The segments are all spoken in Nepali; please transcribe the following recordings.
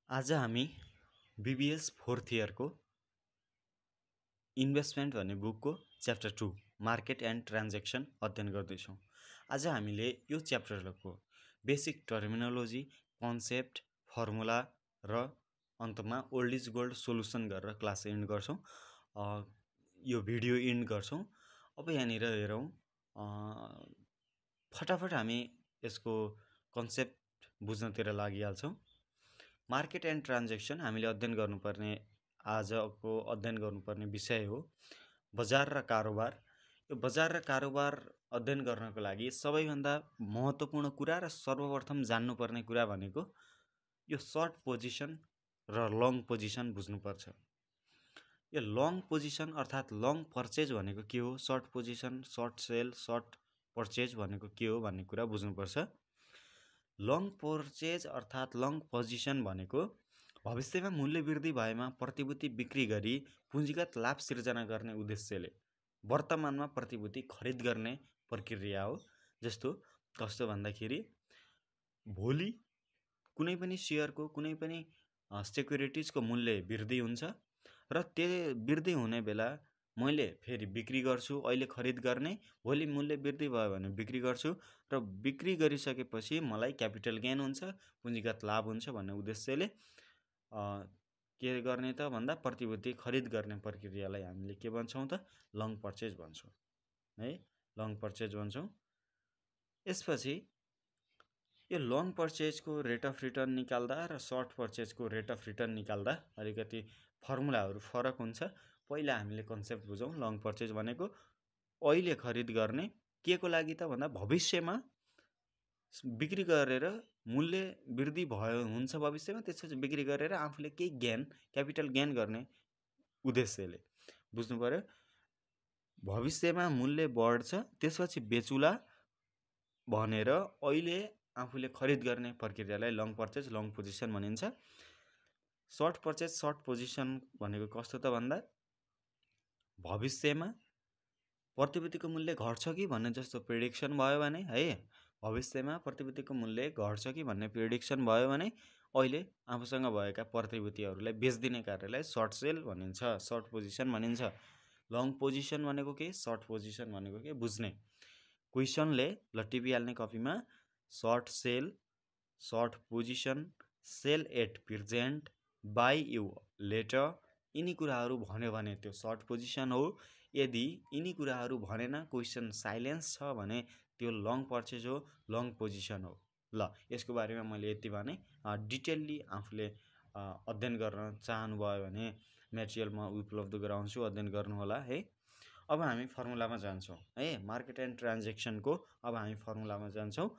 आज हामी बीबीएस फोर्थ इयरको इन्भेस्टमेन्ट भन्ने बुकको च्याप्टर 2 मार्केट एन्ड ट्रान्जेक्सन अध्ययन गर्दैछौँ। आज हामीले यो च्याप्टरको बेसिक टर्मिनोलोजी, कन्सेप्ट, फर्मुला र अन्तमा ओल्ड इज गोल्ड सोलुसन गरेर क्लास इन्ड गर्छौँ। यो भिडियो इन्ड गर्छौँ। अब यहाँनिर हेरौँ, फटाफट हामी यसको कन्सेप्ट बुझ्नतिर लागिहाल्छौँ। मार्केट एन्ड ट्रान्जेक्सन हामीले आजको अध्ययन गर्नुपर्ने विषय हो बजार र कारोबार। यो बजार र कारोबार अध्ययन गर्नको लागि सबैभन्दा महत्त्वपूर्ण कुरा र सर्वप्रथम जान्नुपर्ने कुरा भनेको यो सर्ट पोजिसन र लङ पोजिसन बुझ्नुपर्छ। यो लङ पोजिसन अर्थात् लङ पर्चेज भनेको के हो, short position, short sell, short purchase भनेको के हो भन्ने कुरा बुझ्नुपर्छ। लङ पर्चेज अर्थात् लङ पोजिसन भनेको भविष्यमा मूल्य वृद्धि भएमा प्रतिभूति बिक्री गरी पुँजीगत लाभ सिर्जना गर्ने उद्देश्यले वर्तमानमा प्रतिभूति खरिद गर्ने प्रक्रिया हो। जस्तो कस्तो भन्दाखेरि भोलि कुनै पनि सेयरको कुनै पनि सेक्युरिटिजको मूल्य वृद्धि हुन्छ र त्यो वृद्धि हुने बेला मैले फेरि बिक्री गर्छु, अहिले खरिद गर्ने, भोलि मूल्य वृद्धि भयो भने बिक्री गर्छु र बिक्री गरिसकेपछि मलाई क्यापिटल गेन हुन्छ, पुँजीगत लाभ हुन्छ भन्ने उद्देश्यले के गर्ने त भन्दा प्रतिभूति खरिद गर्ने प्रक्रियालाई हामीले के भन्छौँ त लङ पर्चेज भन्छौँ है, लङ पर्चेज भन्छौँ। यसपछि यो लङ पर्चेजको रेट अफ रिटर्न निकाल्दा र सर्ट पर्चेजको रेट अफ रिटर्न निकाल्दा अलिकति फर्मुलाहरू फरक हुन्छ। पहिला हामीले कन्सेप्ट बुझौँ। लङ पर्चेज भनेको अहिले खरिद गर्ने, के को लागि त भन्दा भविष्यमा बिक्री गरेर मूल्य वृद्धि हुन्छ भविष्यमा, त्यसपछि बिक्री गरेर आफूले केही गेन, क्यापिटल गेन गर्ने उद्देश्यले। बुझ्नु पर्यो, भविष्यमा मूल्य बढ्छ त्यसपछि बेचुला भनेर अहिले आफूले खरिद गर्ने प्रक्रियालाई लङ पर्चेज, लङ पोजिसन भनिन्छ। सर्ट पर्चेज, सर्ट पोजिसन भनेको कस्तो त भन्दा भविष्यमा प्रतिभूतिको मूल्य घट्छ कि भन्ने जस्तो प्रेडिक्सन भयो भने है, भविष्यमा प्रतिभूतिको मूल्य घट्छ कि भन्ने प्रेडिक्सन भयो भने अहिले आफूसँग भएका प्रतिभूतिहरूलाई बेचिदिने कार्यलाई सर्ट सेल भनिन्छ, सर्ट पोजिसन भनिन्छ। लङ पोजिसन भनेको के, सर्ट पोजिसन भनेको के बुझ्ने। क्वेसनले ल टिपिहाल्ने कपीमा short sell, short position, sell at present, buy you later, यिनी कुराहरू भन्यो भने त्यो सर्ट पोजिसन हो। यदि यिनी कुराहरू भनेन, क्वेसन साइलेन्स छ भने त्यो लङ पर्चेज हो, लङ पोजिसन हो। ल यसको बारेमा मैले यति भने डिटेलली आफूले अध्ययन गर्न चाहनुभयो भने मेटेरियलमा उपलब्ध गराउँछु, अध्ययन गर्नुहोला है। अब हामी फर्मुलामा जान्छौँ है, मार्केट एन्ड ट्रान्जेक्सनको अब हामी फर्मुलामा जान्छौँ।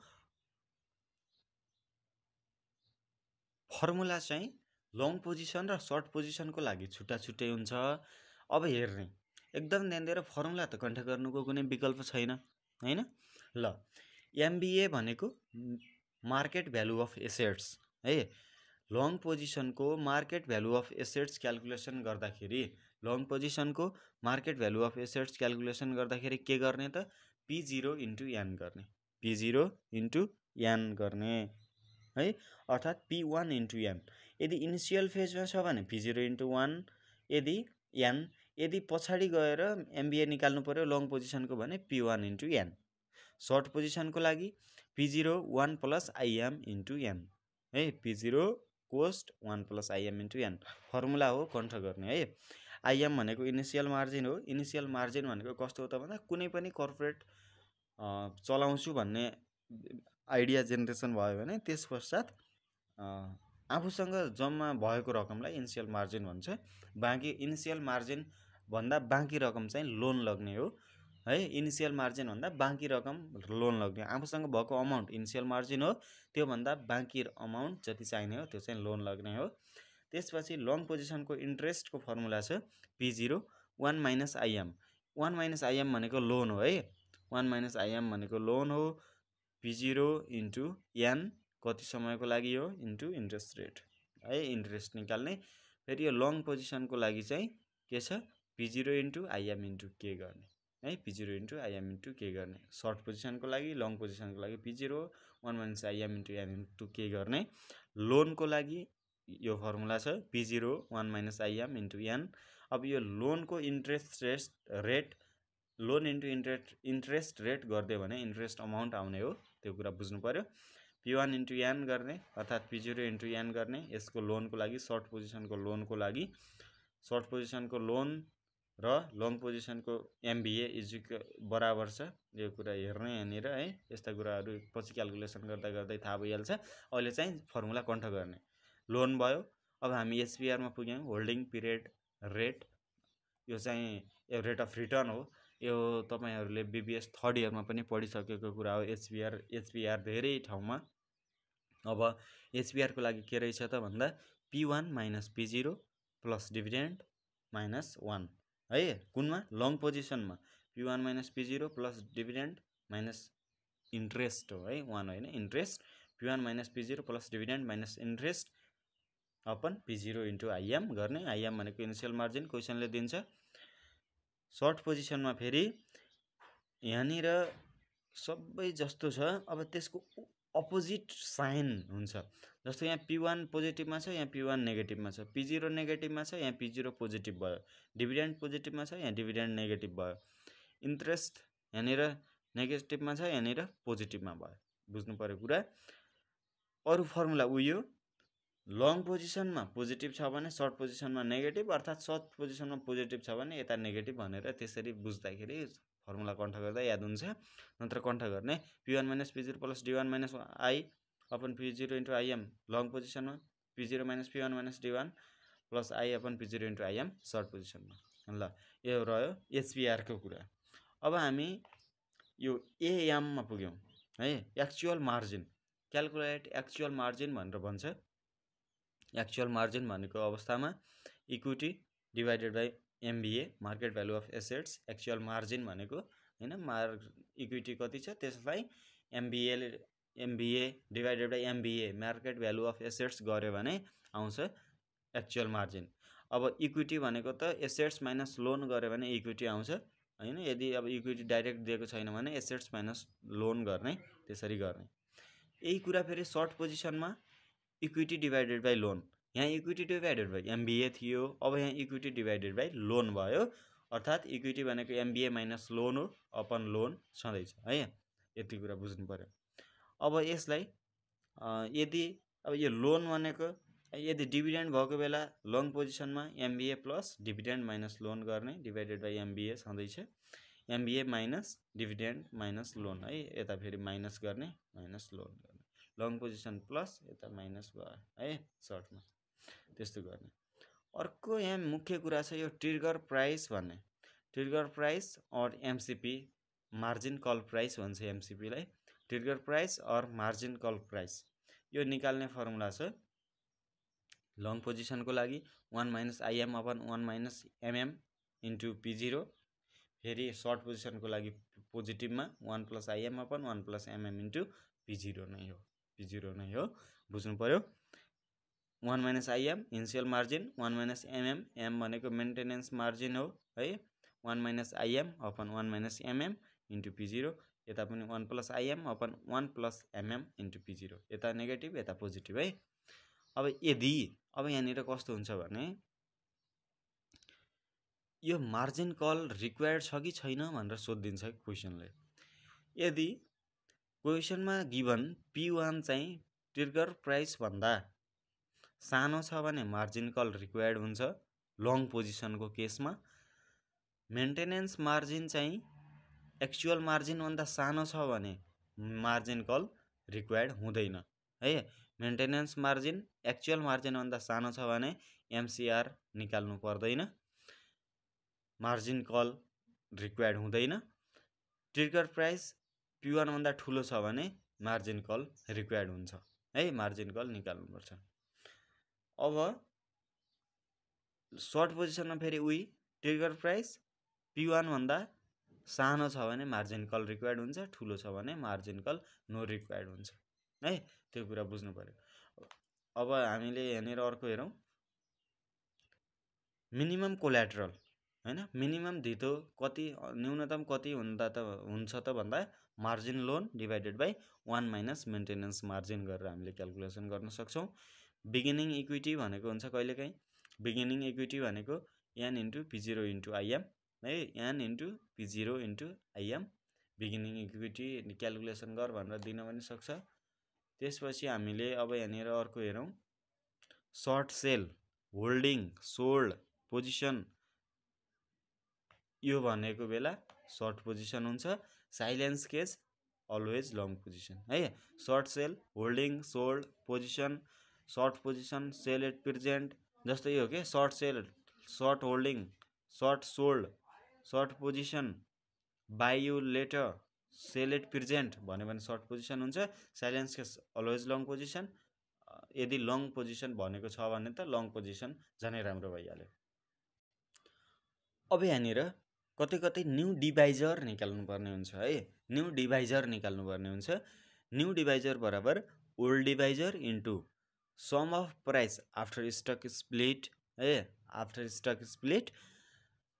फर्मुला चाहिँ लङ पोजिसन र सर्ट पोजिसनको लागि छुट्टा छुट्टै हुन्छ। अब हेर्ने, एकदम ध्यान दिएर फर्मुला त कन्ठ गर्नुको कुनै विकल्प छैन हैन। ल एमबिए भनेको मार्केट भ्यालु अफ एसेट्स है। लङ पोजिसनको market value of assets calculation गर्दाखेरि, लङ पोजिसनको market value of assets calculation गर्दाखेरि के गर्ने त P0 इन्टु एन गर्ने, P0 इन्टु एन गर्ने है, अर्थात् P1 इन्टु एन। यदि इनिसियल फेजमा छ भने P0 इन्टु 1, यदि एन, यदि पछाडि गएर एमबिए निकाल्नु पर्यो लङ पोजिसनको भने P1 इन्टु एन। सर्ट पोजिसनको लागि P0 1 plus IM into n है, P0 cost 1 plus IM into n formula हो, कन्ठ गर्ने है। आइएम भनेको इनिसियल मार्जिन हो। इनिसियल मार्जिन भनेको कस्तो हो त भन्दा कुनै पनि कर्पोरेट चलाउँछु भन्ने आइडिया जेनेरेसन भयो भने त्यस पश्चात आफूसँग जम्मा भएको रकमलाई इनिसियल मार्जिन भन्छ। बाँकी इनिसियल मार्जिन भन्दा बाँकी रकम चाहिँ लोन लग्ने हो है। इनिसियल मार्जिन भन्दा बाँकी रकम लोन लग्ने, आफूसँग भएको अमाउन्ट इनिसियल मार्जिन हो, त्योभन्दा बाँकी अमाउन्ट जति चाहिने हो त्यो चाहिँ लोन लग्ने हो। त्यसपछि लङ पोजिसनको इन्ट्रेस्टको फर्मुला छ P0 1 minus I'm. 1 minus I'm भनेको लोन हो है, 1 माइनस आइएम भनेको लोन हो। P0 इन्टु एन कति समयको लागि हो इन्टु इन्ट्रेस्ट रेट है, इन्ट्रेस्ट निकाल्ने। फेरि यो लङ पोजिसनको लागि चाहिँ के छ P0 इन्टु आइएम इन्टु के गर्ने है, P0 इन्टु आइएम इन्टु के गर्ने। सर्ट पोजिसनको लागि, लङ पोजिसनको लागि P0 1 minus IM into n into के गर्ने। लोनको लागि यो फर्मुला छ P0 1 - IM * n। अब यो लोनको interest rate loan into interest rate गरिदियो भने इन्ट्रेस्ट अमाउन्ट आउने हो, त्यो कुरा बुझ्नु पर्यो। P1 * n गर्ने अर्थात् P0 * n गर्ने, यसको लोनको लागि सर्ट पोजिसनको लोनको लागि सर्ट पोजिसनको लोन र लङ पोजिसनको MBA बराबर छ। यो कुरा हेर्ने यहाँनिर है, यस्ता कुराहरू पछि क्यालकुलेसन गर्दा गर्दै थाहा भइहाल्छ। अहिले चाहिँ फर्मुला कण्ठ गर्ने। लोन भयो, अब हामी SPR मा पुग्यौँ, होल्डिङ पिरियड रेट। यो चाहिँ रेट अफ रिटर्न हो। यो तपाईहरुले BBS थर्ड इयरमा पनि पढिसकेको कुरा हो। HPR धेरै ठाउँमा। अब HPR को लागि के रहेछ त भन्दा P1 - P0 plus dividend minus 1 है। कुनमा लङ पोजिसनमा P1 - P0 plus dividend minus interest हो है, 1 होइन interest. P1 - P0 plus dividend minus interest upon P0 * IM गर्ने। IM भनेको इनिशियल मार्जिन क्वेशनले दिन्छ। सर्ट पोजिसनमा फेरि यहाँनिर सबै जस्तो छ, अब त्यसको अपोजिट साइन हुन्छ। जस्तो यहाँ P1 पोजिटिभमा छ, यहाँ P1 नेगेटिभमा छ, P0 नेगेटिभमा छ, यहाँ P0 पोजिटिभ भयो, डिभिडेन्ड पोजिटिभमा छ, यहाँ डिभिडेन्ड नेगेटिभ भयो, इन्ट्रेस्ट यहाँनिर नेगेटिभमा छ, यहाँनिर पोजिटिभमा भयो। बुझ्नु पर्यो कुरा। अरु फर्मुला उयो लङ पोजिसनमा पोजिटिभ छ भने सर्ट पोजिसनमा नेगेटिभ, अर्थात् सर्ट पोजिसनमा पोजिटिभ छ भने यता नेगेटिभ भनेर त्यसरी बुझ्दाखेरि फर्मुला कण्ठ गर्दा याद हुन्छ। नत्र कण्ठ गर्ने P1 - P0 plus D1 - I upon P0 * IM long पोजिसनमा, P0 - P1 - D1 plus I upon P0 * IM short पोजिसनमा। ल यो रह्यो HPR को कुरा। अब हामी यो AM मा पुग्यौं है। Actual margin, calculate actual margin भनेर भन्छ। एक्चुअल मार्जिन भनेको अवस्थामा equity divided by MBA market value of assets. Actual margin भनेको हैन, इक्विटी कति छ त्यसलाई MBA divided by MBA market value of assets गर्यो भने आउँछ एक्चुअल मार्जिन। अब इक्विटी भनेको त एसेट्स माइनस लोन गर्यो भने इक्विटी आउँछ हैन। यदि अब इक्विटी डाइरेक्ट दिएको छैन भने एसेट्स माइनस लोन गर्ने, त्यसरी गर्ने। यही कुरा फेरि सर्ट पोजिसनमा इक्विटी डिवाइडेड बाइ लोन, यहाँ इक्विटी डिवाइडेड बाइ MBA थियो, अब यहाँ इक्विटी डिवाइडेड बाइ लोन भयो, अर्थात् इक्विटी भनेको MBA माइनस लोन हो, अपन लोन छँदैछ है। यति कुरा बुझ्नु पर्यो। अब यसलाई यदि अब यो लोन भनेको यदि डिभिडेन्ड भएको बेला लङ पोजिसनमा MBA plus dividend minus loan गर्ने, डिवाइडेड बाइ MBA छँदैछ, MBA minus dividend minus loan है। यता फेरि माइनस गर्ने, माइनस लोन गर्ने, लङ पोजिसन प्लस यता माइनस भयो है सर्टमा, त्यस्तो गर्ने। अर्को यहाँ मुख्य कुरा छ यो ट्रिगर प्राइस भन्ने। ट्रिगर प्राइस और MCP मार्जिन कल प्राइस भन्छ MCP लाई। ट्रिगर प्राइस और मार्जिन कल प्राइस यो निकाल्ने फर्मुला छ। लङ पोजिसनको लागि 1 - IM upon 1 - MM into P0। फेरि सर्ट पोजिसनको लागि पोजिटिभमा 1 + IM upon 1 + MM into P0 नै हो, P0 नै हो, बुझ्नु पर्यो। 1 - IM initial margin, 1 - MM, M भनेको मेन्टेनेन्स मार्जिन हो है। 1 - IM upon 1 - MM into P0। यता पनि 1 + IM upon 1 + MM into P0। यता नेगेटिभ यता पोजिटिभ है। अब यदि अब यहाँनिर कस्तो हुन्छ भने यो मार्जिन कल रिक्वायर्ड छ कि छैन भनेर सोधिदिन्छ क्वेशनले। यदि क्वेशनमा गिभन P1 चाहिँ ट्रिगर प्राइस भन्दा सानो छ भने मार्जिन कल रिक्वायर्ड हुन्छ लङ पोजिसनको केसमा। मेन्टेनेन्स मार्जिन चाहिँ एक्चुअल मार्जिन भन्दा सानो छ भने मार्जिन कल रिक्वायर्ड हुँदैन है। मेन्टेनेन्स मार्जिन एक्चुअल मार्जिन भन्दा सानो छ भने MCR निकाल्नु पर्दैन, मार्जिन कल रिक्वायर्ड हुँदैन। ट्रिगर प्राइस P1 भन्दा ठुलो छ भने मार्जिन कल रिक्वायर्ड हुन्छ है, मार्जिन कल निकाल्नुपर्छ। अब सर्ट पोजिसनमा फेरि उही ट्रिगर प्राइस P1 भन्दा सानो छ भने मार्जिन कल रिक्वायर्ड हुन्छ, ठुलो छ भने मार्जिन कल नो रिक्वायर्ड हुन्छ है। त्यो कुरा बुझ्नु पर्यो। अब हामीले यहाँनिर अर्को हेरौँ, मिनिमम कोल्याट्रल हैन। मिनिमम धितो कति, न्यूनतम कति हुन्छ त भन्दा margin loan divided by 1 - maintenance margin गरेर हामीले क्याल्कुलेसन गर्न सक्छौँ। बिगिनिङ इक्विटी भनेको हुन्छ कहिलेकाहीँ बिगिनिङ इक्विटी भनेको n into P0 into IM है, n into P0 into IM beginning equity calculation गर भनेर दिन पनि सक्छ। त्यसपछि हामीले अब यहाँनिर अर्को हेरौँ, short sell, holding, sold, position, यो भनेको बेला सर्ट पोजिसन हुन्छ। Silence case always long position है। Short sell, holding, sold, position, short position, sell at present, जस्तै हो के short sell, short holding, short sold, short position, by you later, sell at present भन्यो भने सर्ट पोजिसन हुन्छ। Silence case always long position. यदि लङ पोजिसन भनेको छ भने त लङ पोजिसन झनै राम्रो भइहाल्यो। अब यहाँनिर कतै कतै न्यू डिभाइजर निकाल्नु पर्ने हुन्छ है। न्यू डिभाइजर निकाल्नु पर्ने हुन्छ। न्यू डिभाइजर बराबर old divisor into sum of price after stock split है, आफ्टर स्टक स्प्लिट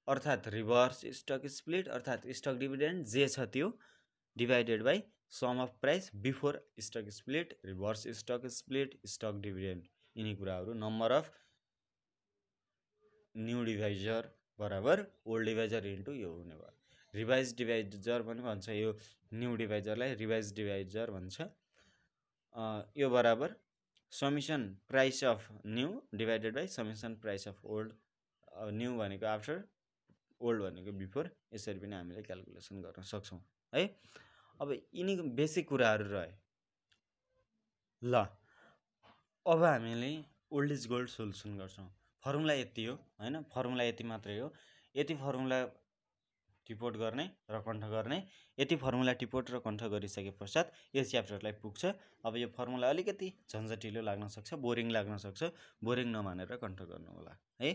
अर्थात् रिभर्स स्टक स्प्लिट अर्थात् स्टक डिभिडेन्ड जे छ त्यो divided by sum of price before stock split, reverse stock split, stock dividend, यिनी कुराहरू। नम्बर अफ न्यू डिभाइजर बराबर ओल्ड डिभाइजर इन्टु यो हुने भयो। रिभाइज डिभाइजर पनि भन्छ यो न्यू डिभाइजरलाई, रिभाइज डिभाइजर भन्छ। यो बराबर समिसन price of new divided by समिसन price of old. New भनेको आफ्टर, ओल्ड भनेको बिफोर, यसरी पनि हामीले क्यालकुलेसन गर्न सक्छौँ है। अब यिनीको बेसिक कुराहरू रहे। ल अब हामीले ओल्ड इज गोल्ड सोल्युसन गर्छौँ। फर्मुला यति हो हैन, फर्मुला यति मात्रै हो। यति फर्मुला टिपोट गर्ने र कण्ठ गर्ने, यति फर्मुला टिपोट र कण्ठ गरिसके पश्चात यो च्याप्टरलाई पुग्छ। अब यो फर्मुला अलिकति झन्झटिलो लाग्न सक्छ, बोरिङ लाग्न सक्छ, बोरिङ नमानेर कण्ठ गर्नु होला है।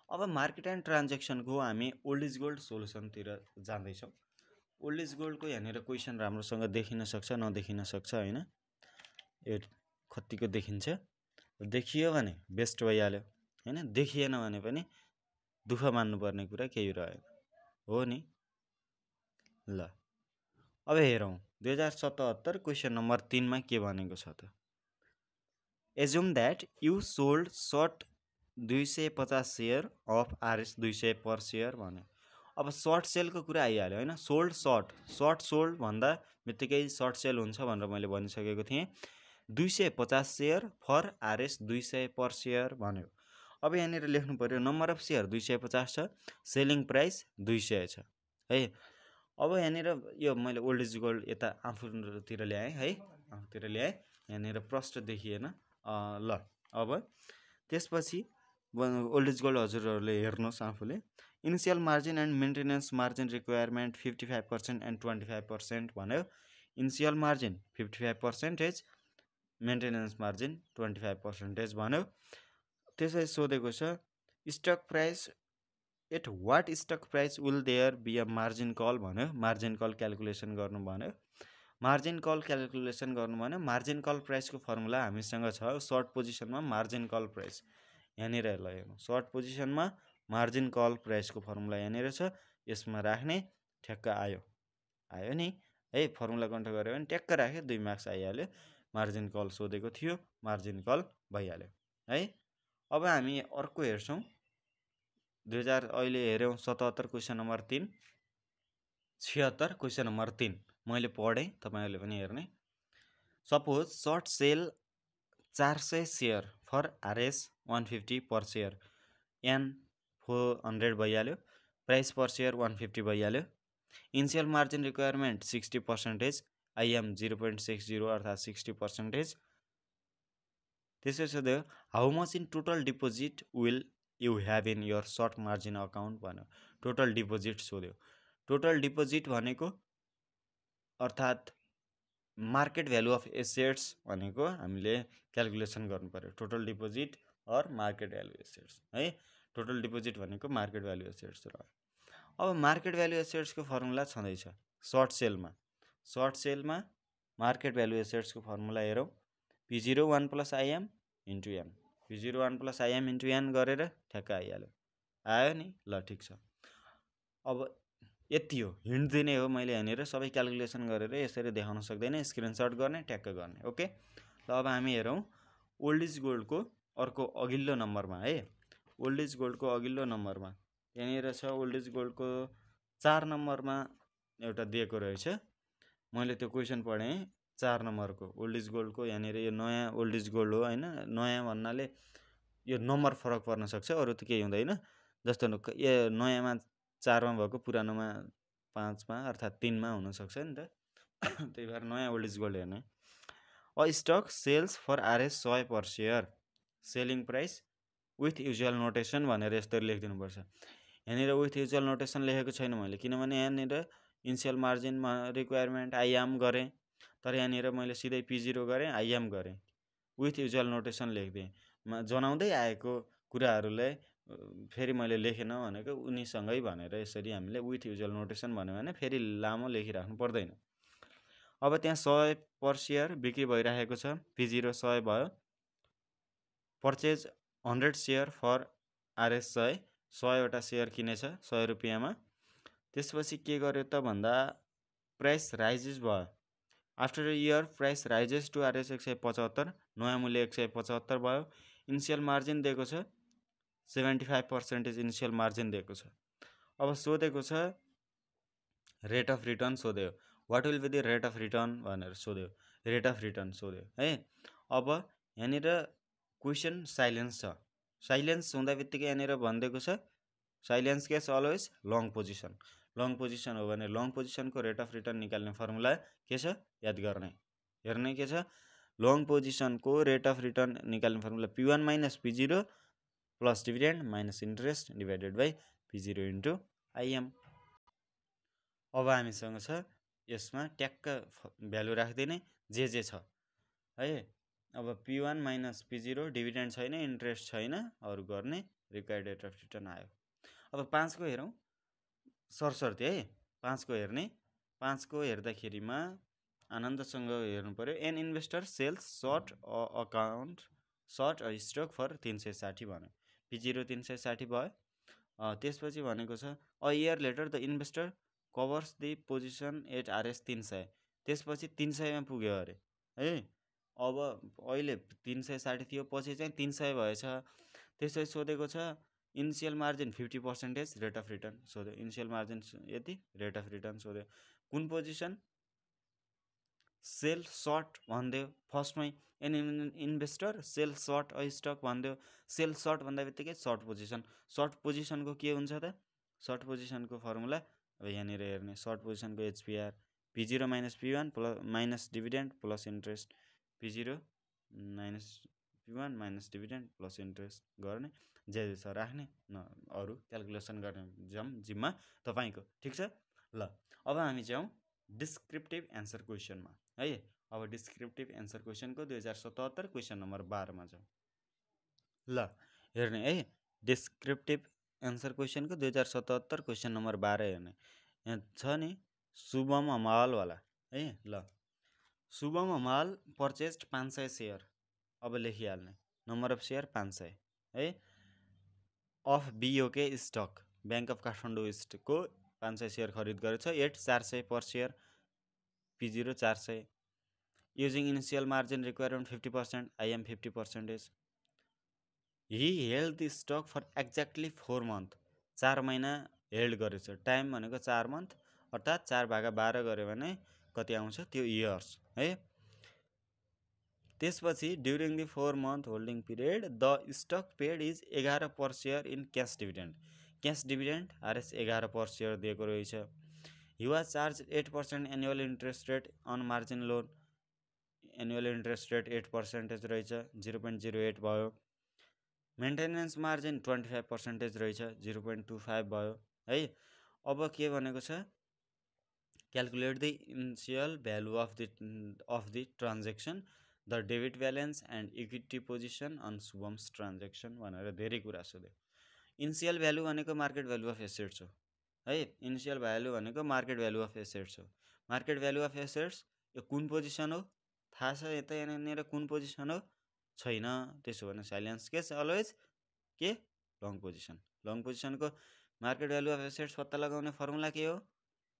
अब मार्केट एन्ड ट्रान्जेक्सनको हामी ओल्ड इज गोल्ड सोल्युसनतिर जाँदैछौँ। ओल्ड इज गोल्डको यहाँनिर क्वेसन राम्रोसँग देखिन सक्छ, नदेखिन सक्छ होइन। यो कतिको देखिन्छ, देखियो भने बेस्ट भइहाल्यो होइन, देखिएन भने पनि दुःख मान्नुपर्ने कुरा केही रहेन हो नि। ल अब हेरौँ 2077 क्वेसन नम्बर 3 मा के भनेको छ त। Assume that you sold short 250 share of RS 200 per share भन्यो। अब सर्ट सेलको कुरा आइहाल्यो होइन। सोल्ड सर्ट, सर्ट सोल्ड भन्दा बित्तिकै सर्ट सेल हुन्छ भनेर मैले भनिसकेको थिएँ। 250 share for RS 200 per share भन्यो। अब यहाँनिर लेख्नु पर्यो नम्बर अफ सेयर 250 छ, सेलिङ प्राइस 200 छ है। अब यहाँनिर यो मैले ओल्ड इज गोल्ड यता आफूतिर ल्याएँ है, आफूतिर ल्याएँ, यहाँनिर प्रष्ट देखिएन। ल अब त्यसपछि ओल्ड इज गोल्ड हजुरहरूले हेर्नुहोस् आफूले। Initial margin and maintenance margin requirement 55% and 25% भन्यो। इनिसियल मार्जिन 55%, मेन्टेनेन्स मार्जिन 25% भन्यो। त्यसै सोधेको छ stock price at what stock price will there be a margin call भन्यो। मार्जिन कल क्यालकुलेसन गर्नु भन्यो। मार्जिन कल क्यालकुलेसन गर्नु भन्यो। मार्जिन कल प्राइसको फर्मुला हामीसँग छ सर्ट पोजिसनमा मार्जिन कल प्राइस, यहाँनिर ल हेर्नु सर्ट पोजिसनमा मार्जिन कल प्राइसको फर्मुला यहाँनिर छ, यसमा राख्ने, ठ्याक्क आयो नि है। फर्मुला कण्ठ गऱ्यो भने ट्याक्क राख्यो 2 मार्क्स आइहाल्यो। मार्जिन कल सोधेको थियो, मार्जिन कल भइहाल्यो है। अब हामी अर्को हेर्छौँ 2000 अहिले हेऱ्यौँ 77 क्वेसन नम्बर 3, 76 क्वेसन नम्बर 3 मैले पढेँ, तपाईँहरूले पनि हेर्ने। Suppose short sell 400 share for RS 150 per share, n 400 भइहाल्यो, प्राइस पर सेयर 150 भइहाल्यो। इनिसियल मार्जिन रिक्वायरमेन्ट 60%, आइएम 0.60 अर्थात् 60%। त्यसै सोध्यो how much in total deposit will you have in your short margin account भन्यो। टोटल डिपोजिट सोध्यो। टोटल डिपोजिट भनेको अर्थात् मार्केट भ्यालु अफ एसेट्स भनेको हामीले क्यालकुलेसन गर्नु पर्यो। Total deposit or market value assets है। टोटल डिपोजिट भनेको मार्केट भ्यालु एसेट्स रह्यो। अब मार्केट भ्यालु एसेट्सको फर्मुला छँदैछ सर्ट सेलमा। सर्ट सेलमा मार्केट भ्यालु एसेट्सको फर्मुला हेरौँ। P01 plus IM into n, P01 plus IM into n गरेर ठ्याक्क आइहाल्यो, आयो नि। ल ठिक छ। अब यति हो, हिन्ट दिने हो मैले यहाँनिर, सबै क्यालकुलेसन गरेर यसरी देखाउन सक्दैन, स्क्रिनसट गर्ने, ट्याक्क गर्ने। ओके ल अब हामी हेरौँ ओल्ड इज गोल्डको अर्को अघिल्लो नम्बरमा है, ओल्ड इज गोल्डको अघिल्लो नम्बरमा यहाँनिर छ ओल्ड इज गोल्डको 4 नम्बरमा एउटा दिएको रहेछ। मैले त्यो क्वेसन पढेँ 4 नम्बरको ओल्ड इज गोल्डको, यहाँनिर यो नयाँ ओल्ड इज गोल्ड हो होइन, नयाँ भन्नाले यो नम्बर फरक पर्न सक्छ, अरू त केही हुँदैन। जस्तो नयाँमा 4मा भएको पुरानोमा 5मा अर्थात् 3मा हुनसक्छ नि त त्यही भएर नयाँ ओल्ड इज गोल्ड हेर्ने। A stock sells for RS 100 per share, selling price with usual notation भनेर यस्तरी लेखिदिनुपर्छ। यहाँनिर विथ युजुअल नोटेसन लेखेको छैन मैले, किनभने यहाँनिर इनिसियल मार्जिनमा रिक्वायरमेन्ट आइएम गरेँ, तर यहाँनिर मैले सिधै P0 गरेँ, आइएम गरेँ, विथ युजुअल नोटेसन लेखिदिएँ। जनाउँदै आएको कुराहरूलाई फेरि मैले लेखेन भनेको उनीसँगै भनेर यसरी हामीले विथ युजुअल नोटेसन भन्यो भने फेरि लामो लेखिराख्नु पर्दैन। अब त्यहाँ 100 पर सेयर बिक्री भइरहेको छ, P0 100 भयो, पर्चेज 100 सेयर फर आरएस 100वटा सेयर किनेछ 100 रुपियाँमा। त्यसपछि के गर्यो त भन्दा प्राइस राइजेस भयो, after a year price rises to RS 175, नयाँ मूल्य 175 भयो। इनिसियल मार्जिन दिएको छ 75% इनिसियल मार्जिन दिएको छ। अब सोधेको छ रेट अफ रिटर्न सोध्यो, what will be the rate of return भनेर सोध्यो, रेट अफ रिटर्न सोध्यो है। अब यहाँनिर क्वेसन साइलेन्स छ, साइलेन्स हुँदा बित्तिकै यहाँनिर भनिदिएको छ silence case always long position, long position हो भने लङ पोजिसनको रेट अफ रिटर्न निकाल्ने फर्मुला के छ याद गर्ने, हेर्ने के छ लङ पोजिसनको रेट अफ रिटर्न निकाल्ने formula P1 minus P0 plus dividend minus interest divided by P0 into I'm. अब हामीसँग छ यसमा ट्याक्क भ्यालु राखिदिने जे छ है। अब P1 माइनस P0 डिभिडेन्ड छैन, इन्ट्रेस्ट छैन, अरू गर्ने रिक्वायर्ड रेट अफ रिटर्न आयो। अब 5को हेरौँ सरसर्ती है, 5को हेर्ने, 5को हेर्दाखेरिमा आनन्दसँग हेर्नु पर्यो। An investor sells short account short a stock for 360 भन्यो, P0 360 भयो। त्यसपछि भनेको छ a year later the investor covers the position at RS 300, त्यसपछि 300मा पुग्यो अरे है। अब अहिले 360 थियो, पछि चाहिँ 300 भएछ। त्यसपछि सोधेको छ initial margin 50% rate of return सोध्यो, इनिसियल मार्जिन यति, रेट अफ रिटर्न सोध्यो। कुन पोजिसन सेल सर्ट भनिदियो फर्स्टमै, an investor sell short a stock भनिदियो। सेल सर्ट भन्दा बित्तिकै सर्ट पोजिसन, सर्ट पोजिसनको के हुन्छ त सर्ट पोजिसनको फर्मुला अब यहाँनिर हेर्ने, सर्ट पोजिसनको HPR P0 minus P1 plus minus dividend plus interest, P0 minus P1 minus dividend plus interest गर्ने, जे छ राख्ने, न अरू क्यालकुलेसन गर्ने जिम्मा तपाईँको, ठिक छ ल। अब हामी जाउँ डिस्क्रिप्टिभ एन्सर क्वेसनमा है। अब डिस्क्रिप्टिभ एन्सर क्वेसनको 2077 क्वेसन नम्बर 12मा जाउँ ल, हेर्ने है। डिस्क्रिप्टिभ एन्सर क्वेसनको 2077 क्वेसन नम्बर 12 हेर्ने। यहाँ छ नि शुभम हमालवाला है ल। शुभम हमाल पर्चेस्ड 500 सेयर, अब लेखिहाल्ने नम्बर अफ सेयर 500 है, of BOK stock bank of काठमाडौँको 500 सेयर खरिद गरेछ at 400 per share, P0 400, using initial margin requirement 50%, IM 50%। He held the stock for exactly 4 month, 4 महिना हेल्ड गरेछ, टाइम भनेको 4 मन्थ अर्थात् 4/12 गऱ्यो भने कति आउँछ त्यो इयर्स है। त्यसपछि during the 4 month holding period the stock paid is 11 per share in cash dividend, cash dividend RS 11 per share दिएको रहेछ। He was charge 8% annual interest rate on margin loan, annual interest rate 8% रहेछ, 0.08 भयो। मेन्टेनेन्स मार्जिन 25% रहेछ, 0.25 भयो है। अब के भनेको छ calculate the initial value of the transaction, the debit balance and equity position on Shubham's transaction भनेर धेरै कुरा सोध्यो। इनिसियल भ्यालु भनेको मार्केट भ्यालु अफ एसेट्स हो है, इनिसियल भ्यालु भनेको मार्केट भ्यालु अफ एसेट्स हो। मार्केट भ्यालु अफ एसेट्स यो कुन पोजिसन हो थाहा छ, यता यहाँनिर कुन पोजिसन हो छैन, त्यसो भने साइलेन्स केस अलवेज के लङ पोजिसन। लङ पोजिसनको मार्केट भ्यालु अफ एसेट्स पत्ता लगाउने फर्मुला के हो,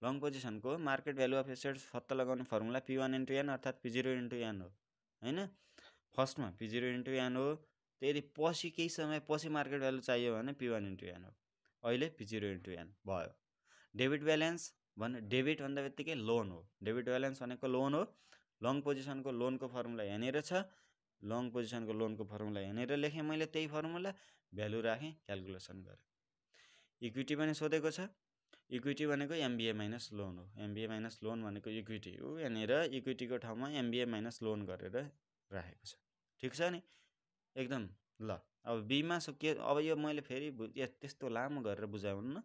लङ पोजिसनको मार्केट भ्यालु अफ एसेट्स पत्ता लगाउने फर्मुला P1 इन्टु N अर्थात् P0 इन्टु N हो होइन। फर्स्टमा P0 इन्टु एन हो। त्यति पछि केही समय पछि मार्केट भ्यालु चाहियो भने P1 इन्टु एन हो। अहिले P0 इन्टु एन भयो। डेबिट ब्यालेन्स भने डेबिट भन्दा बित्तिकै लोन हो। डेबिट ब्यालेन्स भनेको लोन हो। लङ पोजिसनको लोनको फर्मुला यहाँनिर छ। लङ पोजिसनको लोनको फर्मुला यहाँनिर लेखेँ मैले, त्यही फर्मुला भ्यालु राखेँ, क्यालकुलेसन गरेँ। इक्विटी पनि सोधेको छ। इक्विटी भनेको एमबिए माइनस लोन हो। एमबिए माइनस लोन भनेको इक्विटी हो। यहाँनिर इक्विटीको ठाउँमा एमबिए माइनस लोन गरेर राखेको छ। ठिक छ नि, एकदम ल। अब बीमा के, अब यो मैले फेरि त्यस्तो लामो गरेर बुझाउनु,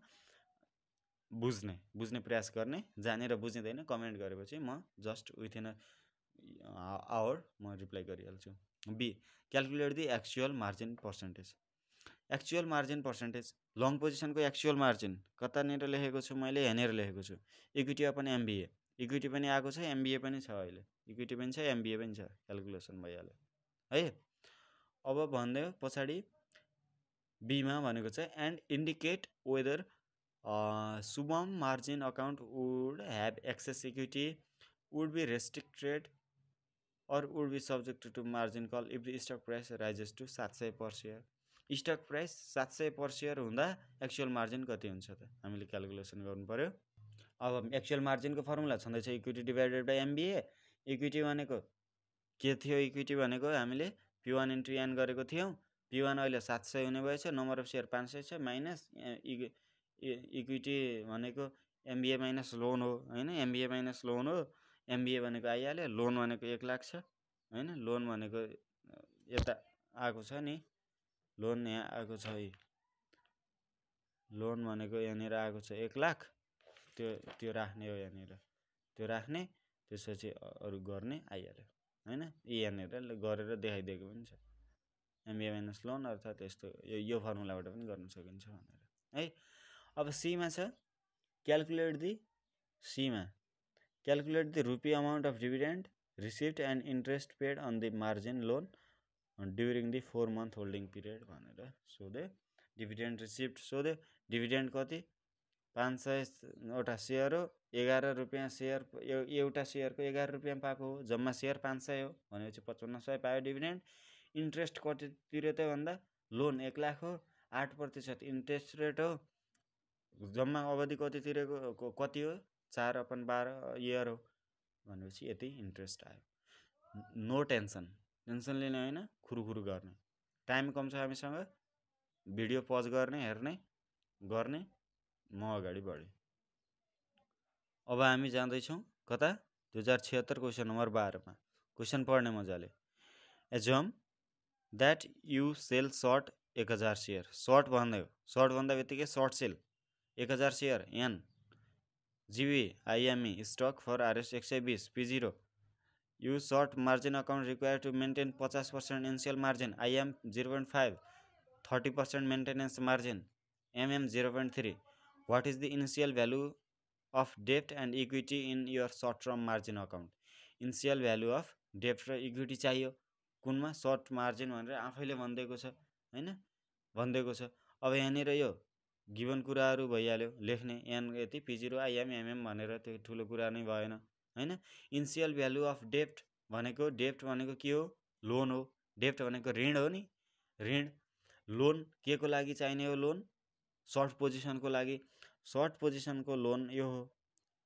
बुझ्ने प्रयास गर्ने, जानेर बुझिँदैन कमेन्ट गरेपछि म जस्ट विथिन आवर म रिप्लाई गरिहाल्छु। B, calculate the actual margin percentage. Actual margin percentage, long पोजिसनको एक्चुअल मार्जिन कतानिर लेखेको छु मैले, यहाँनिर लेखेको छु। इक्विटी अपन एमबिए, इक्विटी पनि आएको छ, एमबिए पनि छ। अहिले इक्विटी पनि छ, एमबिए पनि छ, क्यालकुलेसन भइहाल्यो है। अब भन्दै पछाडि बीमा भनेको चाहिँ and indicate whether Shubham margin account would have excess equity, would be restricted or would be subject to margin call if the stock price rises to 700 per share. Stock price 700 per share हुँदा एक्चुअल मार्जिन कति हुन्छ त हामीले क्यालकुलेसन गर्नु पर्यो। अब एक्चुअल मार्जिनको फर्मुला छँदैछ equity divided by MBA. Equity भनेको के थियो? इक्विटी भनेको हामीले P1 इन्टु एन गरेको थियौँ। P1 अहिले 700 हुने भएछ, नम्बर अफ सेयर 500 छ, माइनस इक्विटी भनेको एमबिए माइनस लोन हो होइन। एमबिए माइनस लोन हो। एमबिए भनेको आइहाल्यो, लोन भनेको 1 लाख छ होइन। लोन भनेको यता आएको छ नि, लोन यहाँ आएको छ है। लोन भनेको यहाँनिर आएको छ 1 लाख, त्यो राख्ने हो यहाँनिर, त्यो राख्ने, त्यसपछि अरू गर्ने आइहाल्यो होइन। यहाँनिर गरेर देखाइदिएको पनि छ, एमबिए माइनस लोन अर्थात् यस्तो यो फर्मुलाबाट पनि गर्न सकिन्छ भनेर है। अब सीमा छ क्यालकुलेट दि, सीमा calculate the rupee amount of dividend received and interest paid on the margin loan during the 4 month holding period भनेर सोध्यो। डिभिडेन्ड रिसिप्ट सोध्यो। डिभिडेन्ड कति? 500वटा सेयर हो, 11 रुपियाँ सेयर, एउटा सेयरको 11 रुपियाँ पाएको हो। जम्मा सेयर 500 हो भनेपछि 5500 पायो डिभिडेन्ड। इन्ट्रेस्ट कति तिर्यो त भन्दा, लोन 1 लाख हो, 8% इन्ट्रेस्ट रेट हो। जम्मा अवधि कति तिरेको कति हो? 4/12 इयर हो भनेपछि यति इन्ट्रेस्ट आयो। नो टेन्सन, टेन्सन लिने होइन, खुरुखुरु गर्ने। टाइम कम छ हामीसँग, भिडियो पज गर्ने, हेर्ने, गर्ने। म अगाडि बढेँ। अब हामी जाँदैछौँ कता? 2076 क्वेसन नम्बर 12 मा। क्वेसन पढ्ने मजाले। Assume that you sell short 1000 share. Short भन्दै हो, सर्ट भन्दा बित्तिकै short sell 1000 share an GB IME stock for RS 120 P0। You short margin account require to maintain 50% initial margin, IM 0.5, 30% maintenance margin, MM 0.3। What is the initial value of डेप्ट and equity in your short term margin account. Initial value of डेप्ट र इक्विटी चाहियो कुनमा? सर्ट मार्जिन भनेर आफैले भनिदिएको छ होइन, भनिदिएको छ। अब यहाँनिर यो गिभन कुराहरू भइहाल्यो, लेख्ने एन यति, P0 आइएम एमएम भनेर, त्यो ठुलो कुरा नै भएन होइन। इनिसियल भ्यालु अफ डेप्ट भनेको, डेप्ट भनेको के हो? लोन हो। डेप्ट भनेको ऋण हो नि, ऋण। लोन के को लागि चाहिने हो? लोन सर्ट पोजिसनको लागि। सर्ट पोजिसनको लोन यो हो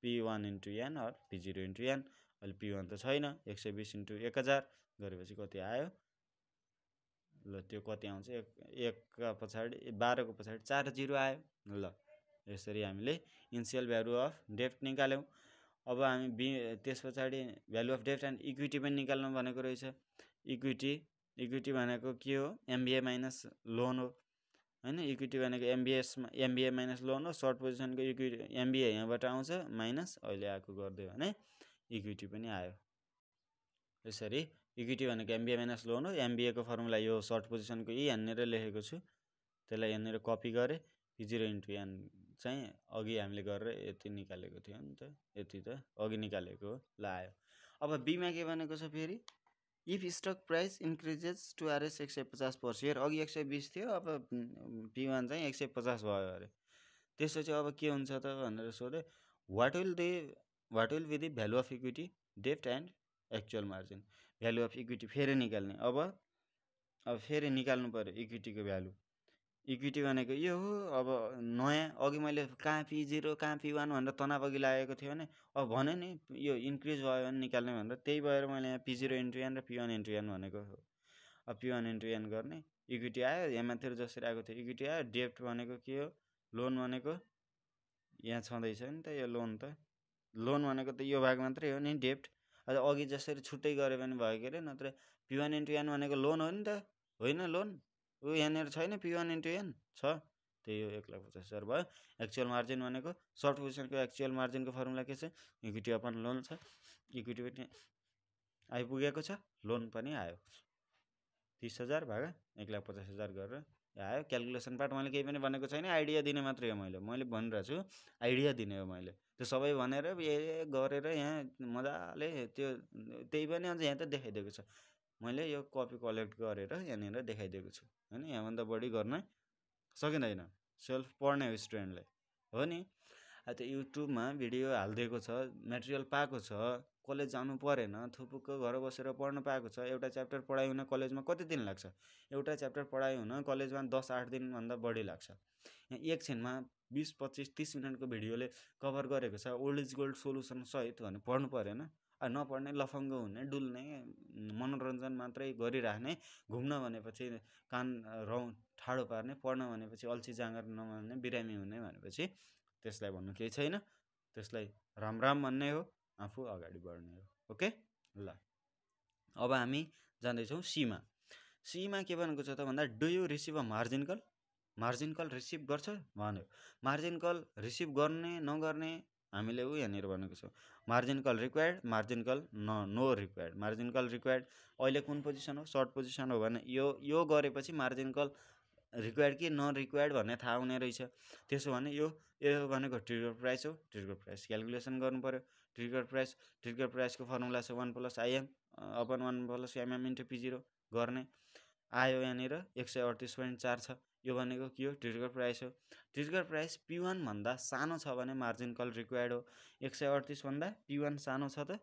P1 into N or P0 into N. अहिले P1 त छैन, 120 इन्टु 1000 गरेपछि कति आयो? ल त्यो कति आउँछ? 1 पछाडि 12 को पछाडि 4 0 आयो। ल यसरी हामीले इनिसियल भ्यालु अफ डेप्ट निकाल्यौँ। अब हामी त्यस पछाडि भ्यालु अफ डेप्ट एन्ड इक्विटी पनि निकाल्नु भनेको रहेछ। इक्विटी भनेको के हो? एमबिए माइनस लोन हो होइन। इक्विटी भनेको एमबिए माइनस लोन हो। सर्ट पोजिसनको इक्विटी एमबिए यहाँबाट आउँछ, माइनस अहिले आएको गरिदियो भने इक्विटी पनि आयो। यसरी इक्विटी भनेको एमबिए माइनस लोन हो। एमबिएको फर्मुला यो सर्ट पोजिसनको यहाँनिर लेखेको छु, त्यसलाई यहाँनिर कपी गरेँ। P0 इन्टु एन चाहिँ अघि हामीले गरेर यति निकालेको थियो नि त, यति त अघि निकालेको हो। ल आयो। अब बीमा के भनेको छ फेरि? If stock price increases to RS 150 per share. अघि 120 थियो, अब P1 चाहिँ 150 भयो अरे। त्यसपछि अब के हुन्छ त भनेर सोधे। What will be the value of equity, डेप्ट and actual margin. Value of equity फेरि निकाल्ने। अब फेरि निकाल्नु पऱ्यो इक्विटीको भ्यालु। इक्विटी भनेको यो हो। अब नयाँ अघि मैले कहाँ P0 कहाँ P1 भनेर तनाव अघि लागेको थियो भने अब भने नि यो इन्क्रिज भयो भने निकाल्ने भनेर, त्यही भएर मैले यहाँ P0 इन्टु एन र P1 इन्टु एन भनेको हो। अब P1 इन्टु एन गर्ने, इक्विटी आयो यहाँ माथि जसरी आएको थियो इक्विटी आयो। डेब्ट भनेको के हो, लोन भनेको यहाँ छँदैछ नि त यो लोन त, लोन भनेको त यो भाग मात्रै हो नि डेब्ट। अघि जसरी छुट्टै गऱ्यो भने भयो के अरे, नत्र P1 इन्टु एन भनेको लोन हो नि त, होइन लोन ऊ यहाँनिर छैन P1 इन्टु एन छ, त्यही हो 1,50,000 भयो। एक्चुअल मार्जिन भनेको सर्ट पोजिसनको एक्चुअल मार्जिनको फर्मुला के छ, इक्विटी अपन लोन छ, इक्विटी पनि आइपुगेको छ, लोन पनि आयो, 30,000 भागा 1,50,000 गरेर आयो। क्यालकुलेसन पार्ट मैले केही पनि भनेको छैन, आइडिया दिने मात्रै हो। मैले भनिरहेको छु आइडिया दिने हो। मैले त्यो सबै भनेर गरेर यहाँ मजाले त्यो त्यही पनि अझ यहाँ त देखाइदिएको छ। मैले यो कपी कलेक्ट गरेर यहाँनिर देखाइदिएको छु होइन। यहाँभन्दा बढी गर्न सकिँदैन, सेल्फ पढ्ने हो स्टुडेन्टले हो नि। त्यो युट्युबमा भिडियो हालिदिएको छ, मेटेरियल पाएको छ, कलेज जानु परेन, थुपुक्क घर बसेर पढ्न पाएको छ। एउटा च्याप्टर पढाइ हुन कलेजमा कति दिन लाग्छ, एउटा च्याप्टर पढाइ हुन कलेजमा 10-8 दिनभन्दा बढी लाग्छ। यहाँ एकछिनमा 20-25-30 मिनटको भिडियोले कभर गरेको छ, ओल्ड इज गोल्ड सोल्युसन सहित भने पढ्नु परेन। नपढ्ने, लफङ्ग हुने, डुल्ने, मनोरञ्जन मात्रै गरिराख्ने, घुम्न भनेपछि कान रौँ ठाडो पार्ने, पढ्न भनेपछि अल्छी जाँगर नमान्ने, बिरामी हुने भनेपछि त्यसलाई भन्नु केही छैन। त्यसलाई राम राम भन्ने हो, आफू अगाडि बढ्ने हो। ओके ल, अब हामी जाँदैछौँ सीमा। सीमा के भनेको छ त भन्दा, do you receive a margin call, margin call receive गर्छ भन्यो। मार्जिन कल रिसिभ गर्ने नगर्ने हामीले यहाँनिर भनेको छ। Margin call required, margin call no required. Margin call required अहिले कुन पोजिसन हो, सर्ट पोजिसन हो भने यो गरेपछि मार्जिन कल रिक्वायर्ड कि नन रिक्वायर्ड भन्ने थाहा हुने रहेछ। त्यसो भने यो भनेको ट्रिगर प्राइस हो, ट्रिगर प्राइस क्यालकुलेसन गर्नु पऱ्यो। ट्रिगर प्राइसको फर्मुला छ 1 + IM upon 1 + MM into P0 गर्ने। आयो यहाँनिर 138.4 छ। यो भनेको के हो, ट्रिगर प्राइस हो। ट्रिगर प्राइस P1 भन्दा सानो छ भने मार्जिन कल रिक्वायर्ड हो। 138 भन्दा P1 सानो छ त,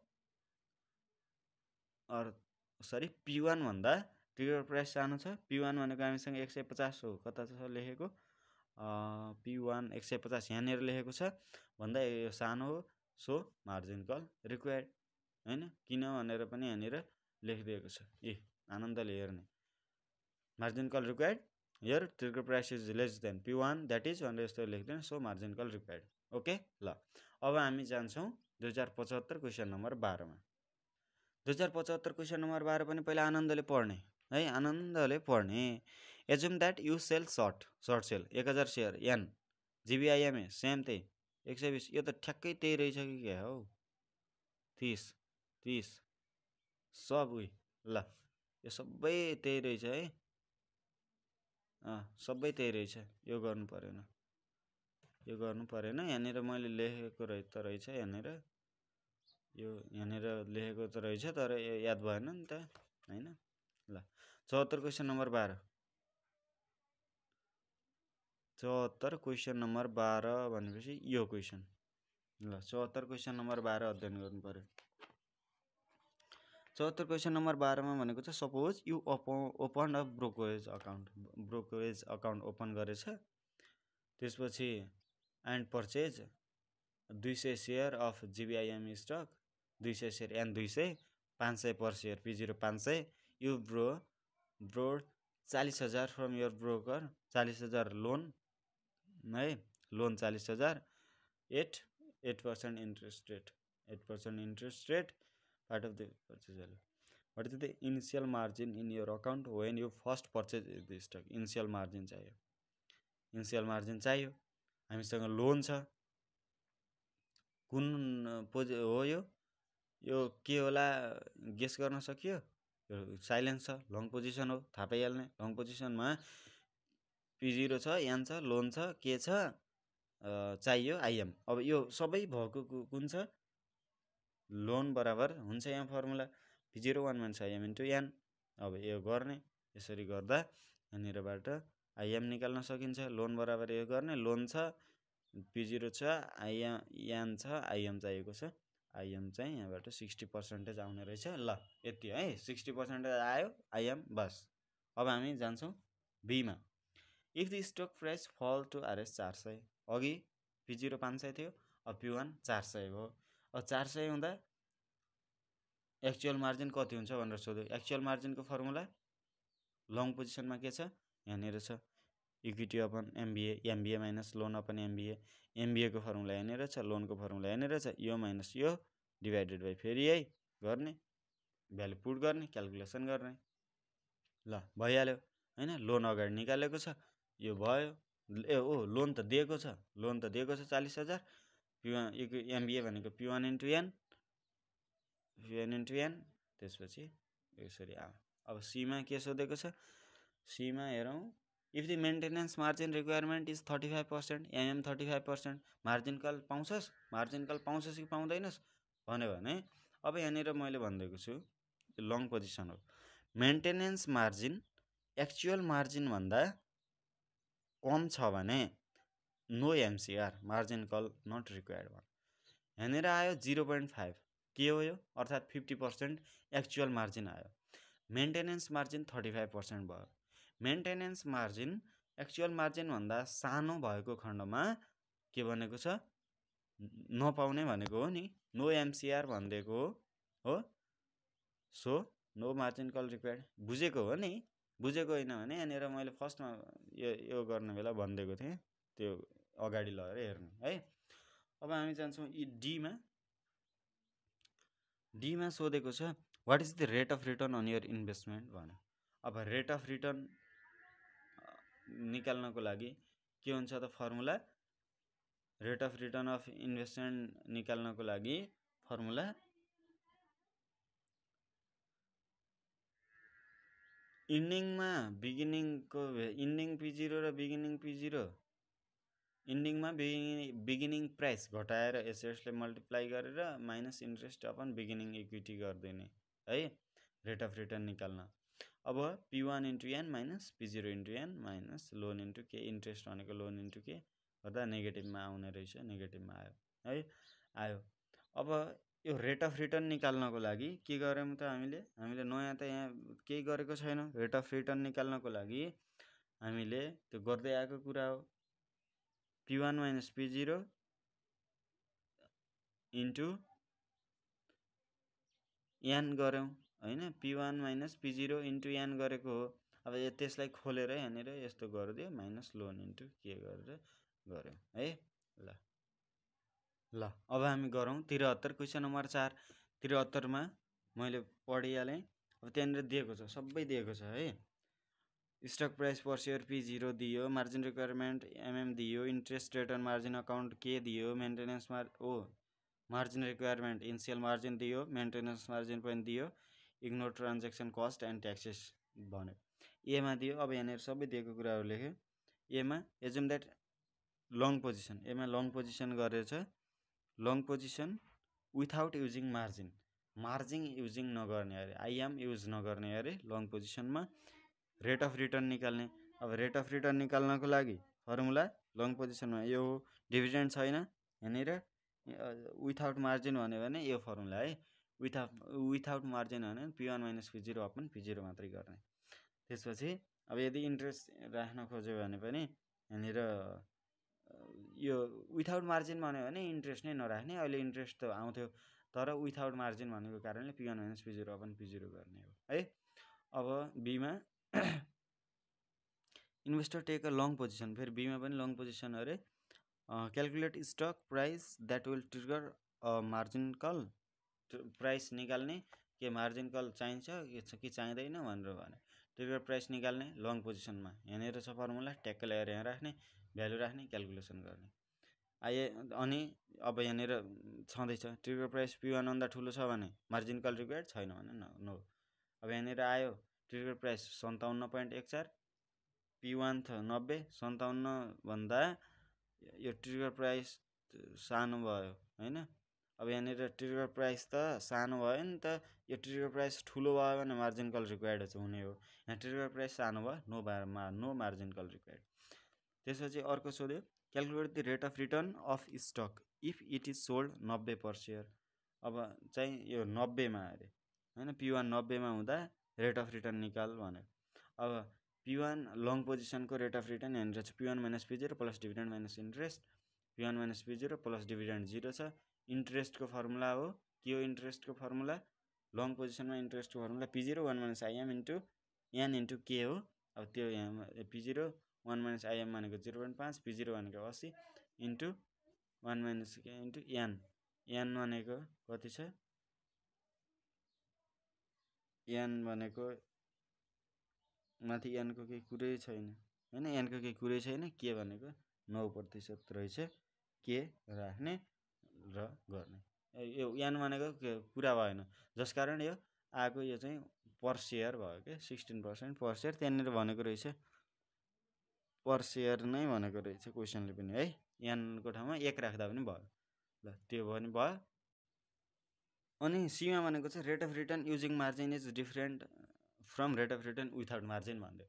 P1 भन्दा ट्रिगर प्राइस सानो छ। P1 भनेको हामीसँग 150 हो, कता छ लेखेको, P1 150 यहाँनिर लेखेको छ भन्दा यो सानो हो, सो मार्जिन कल रिक्वायर्ड होइन। किन भनेर पनि यहाँनिर लेखिदिएको छ, आनन्दले हेर्ने। Margin call required here, trigger price is less than P1 that is भनेर यस्तो लेख्दैन, so margin call required. Okay ल, अब हामी जान्छौँ 2075 क्वेसन नम्बर 12 मा। 2075 क्वेसन नम्बर 12 पनि पहिला आनन्दले पढ्ने है, आनन्दले पढ्ने। Assume that you sell short sell 1000 share an GBIMA same त्यही 120। यो त ठ्याक्कै त्यही रहेछ कि क्या हौ, 30 सब ल, यो सबै त्यही रहेछ है, सबै त्यही रहेछ। यो गर्नु परेन, यहाँनिर मैले लेखेको रहेछ यहाँनिर, यो यहाँनिर लेखेको त रहेछ तर याद भएन नि त होइन। ल 74 क्वेसन नम्बर 12, 74 क्वेसन नम्बर 12 भनेपछि यो क्वेसन। ल 74 क्वेसन नम्बर 12 अध्ययन गर्नु पर्यो। 74 क्वेसन नम्बर 12 मा भनेको छ, suppose you open a brokerage account open गरेछ, त्यसपछि and purchase 200 share of GBIM stock, 200 share n 200, 500 per share P0 500। You borrowed 40,000 from your broker, 40,000 loan है, loan 40,000 8% interest rate, 8% interest rate part of the purchase value. What is the initial margin in your account when you first purchase the stock? Initial margin चाहियो। हामीसँग लोन छ, कुन हो यो के होला गेस गर्न सकियो? यो साइलेन्स छ, लङ पोजिसन हो, थाहा पाइहाल्ने। लङ पोजिसनमा P0 छ, एन छ, लोन छ, के छ चाहियो IM। अब यो सबै भएको कुन छ, लोन बराबर हुन्छ यहाँ formula P0 1 - IM into an. अब यो गर्ने, यसरी गर्दा यहाँनिरबाट IM निकाल्न सकिन्छ। लोन बराबर यो गर्ने, लोन छ, P0 छ, एन छ, IM चाहिएको छ, आइएम चाहिँ यहाँबाट 60% आउने रहेछ। ल यति है, 60% आयो आइएम। बस अब हामी जान्छौँ बीमा। इफ द स्टक प्राइस फल टु आरएस 400, अघि P0 500 थियो, अब P1 400 भयो। अब 400 हुँदा एक्चुअल मार्जिन कति हुन्छ भनेर सोध्यो। एक्चुअल मार्जिनको फर्मुला लङ पोजिसनमा के छ, यहाँनिर छ, equity upon MVA, MVA minus loan upon MVA. एमबिएको फर्मुला यहाँनिर छ, लोनको फर्मुला यहाँनिर छ, यो माइनस यो डिभाइडेड बाई फेरि यही गर्ने, भ्यालु पुट गर्ने, क्यालकुलेसन गर्ने। ल भइहाल्यो होइन। लोन अगाडि निकालेको छ, यो भयो। लोन त दिएको छ, 40,000। P1 एमबिए भनेको P1 इन्टु एन, त्यसपछि यसरी आयो। अब सीमा के सोधेको छ, सीमा हेरौँ। If the maintenance margin requirement is 35%, MM 35%, margin call पाउँछस्, मार्जिन कल पाउँछस् कि पाउँदैनस् भन्यो भने अब यहाँनिर मैले भनिदिएको छु लङ पोजिसन हो। मेन्टेनेन्स मार्जिन एक्चुअल मार्जिन भन्दा कम छ भने no MCR, margin call not required भयो। यहाँनिर आयो 0.5, के हो यो, अर्थात् 50% एक्चुअल मार्जिन आयो। मेन्टेनेन्स मार्जिन 35% भयो। मेन्टेनेन्स मार्जिन एक्चुअल मार्जिन भन्दा सानो भएको खण्डमा के भनेको छ, नपाउने भनेको हो नि, नो एमसिआर भनिदिएको हो। So no margin call required, बुझेको हो नि। बुझेको होइन भने यहाँनिर मैले फर्स्टमा यो गर्ने बेला भनिदिएको थिएँ, त्यो अगाडि लगेर हेर्नु है। अब हामी जान्छौँ डीमा। डीमा सोधेको छ what is the rate of return on your investment भन्यो। अब रेट अफ रिटर्न निकाल्नको लागि के हुन्छ त formula, rate of return of investment निकाल्नको लागि फर्मुला इन्डिङमा बिगिनिङको इन्डिङ P0 र बिगिनिङ P0, इन्डिङमा बिगिनिङ प्राइस घटाएर एसेट्सले मल्टिप्लाई गरेर minus interest upon beginning equity गरिदिने है, रेट अफ रिटर्न निकाल्न। अब P1 into N minus P0 into N minus loan into के, इन्ट्रेस्ट भनेको लोन इन्टु के गर्दा नेगेटिभमा आउने रहेछ, नेगेटिभमा आयो है, आयो। अब यो रेट अफ रिटर्न निकाल्नको लागि के गर्यौँ त हामीले नयाँ त यहाँ केही गरेको छैनौँ। रेट अफ रिटर्न निकाल्नको लागि हामीले त्यो गर्दै आएको कुरा हो, P1 minus P0 into an गऱ्यौँ होइन, P1 minus P0 into an गरेको हो। अब त्यसलाई खोलेर यहाँनिर यस्तो गरिदियो, माइनस लोन इन्टु के गरेर गऱ्यौँ है। ल अब हामी गरौँ 73, क्वेसन नम्बर 4। 73मा मैले पढिहालेँ। अब त्यहाँनिर दिएको छ, सबै दिएको छ है। स्टक प्राइस पर सेयर P0 दियो, मार्जिन रिक्वायरमेन्ट एमएम दियो, interest rate on margin account के दियो, maintenance margin requirement initial margin दियो, मेन्टेनेन्स मार्जिन पनि दियो, ignore transaction cost and taxes भन्यो। एमा दियो, अब यहाँनिर सबै दिएको कुराहरू लेख्यो। एमा एजुम द्याट लङ पोजिसन, एमा लङ पोजिसन गरेछ, long position without using margin, margin using नगर्ने अरे, आइएम युज नगर्ने अरे लङ पोजिसनमा। रेट अफ रिटर्न निकाल्ने। अब रेट अफ रिटर्न निकाल्नको लागि फर्मुला लङ पोजिसनमा यो हो, डिभिडेन्ड छैन यहाँनिर, विथआउट मार्जिन भन्यो भने यो फर्मुला है, विथआउट मार्जिन भने P1 minus P0 upon P0 मात्रै गर्ने। त्यसपछि अब यदि इन्ट्रेस्ट राख्न खोज्यो भने पनि यहाँनिर यो विथआउट मार्जिन भन्यो भने इन्ट्रेस्ट नै नराख्ने। अहिले इन्ट्रेस्ट त आउँथ्यो, तर विथआउट मार्जिन भनेको कारणले P1 minus P0 upon P0 गर्ने हो है। अब बीमा investor take a long position, फेरि बीमा पनि लङ पोजिसन अरे। Calculate stock price that will trigger margin call, price निकाल्ने के मार्जिन कल चाहिन्छ कि चाहिँदैन भनेर भने ट्रिगर प्राइस निकाल्ने लङ पोजिसनमा। यहाँनिर छ फर्मुला, ट्याक्क ल्याएर यहाँ राख्ने, भ्यालु राख्ने, क्यालकुलेसन गर्ने। अनि अब यहाँनिर छँदैछ ट्रिगर प्राइस P1 भन्दा ठुलो छ भने मार्जिन कल रिक्वायर्ड, छैन भने नो। अब यहाँनिर आयो ट्रिगर प्राइस 57.14, P1 छ 90, 57 भन्दा यो ट्रिगर प्राइस सानो भयो होइन। अब यहाँनिर ट्रिगर प्राइस त सानो भयो नि त, यो ट्रिगर प्राइस ठुलो भयो भने मार्जिन कल रिक्वायर्ड हुने हो। यहाँ ट्रिगर प्राइस सानो भयो, नो मार्जिन कल रिक्वायर्ड। त्यसपछि अर्को सोध्यो, calculate the rate of return of stock if it is sold 90 per share. अब चाहिँ यो 90 मा अरे हैन, P1 90 मा हुँदा रेट अफ रिटर्न निकाल भनेको। अब P1 लङ पोजिसनको रेट अफ रिटर्न यहाँनिर छ P1 minus P0 plus dividend minus interest, P1 minus P0 plus dividend 0 छ। इन्ट्रेस्टको फर्मुला हो, के हो इन्ट्रेस्टको फर्मुला? लङ पोजिसनमा इन्ट्रेस्टको formula P0 1 minus IM into n into के हो। अब त्यो यहाँ P0 1 माइनस IM भनेको 0.5, P0 भनेको 80 into 1 minus into n, n भनेको कति छ? n भनेको माथि n को केही कुरै छैन हैन, n को केही कुरै छैन, के भनेको 9% रहेछ, के राख्ने र गर्ने। यो n भनेको कुरा भएन, जसकारण यो आएको यो चाहिँ पर सेयर भयो के, 16% पर सेयर त्यहाँनिर भनेको रहेछ, पर सेयर नै भनेको रहेछ क्वेसनले पनि है, n को ठाउँमा 1 राख्दा पनि भयो। ल त्यो पनि भयो। अनि सीमा भनेको चाहिँ rate of return using margin is different from rate of return without margin भन्दै।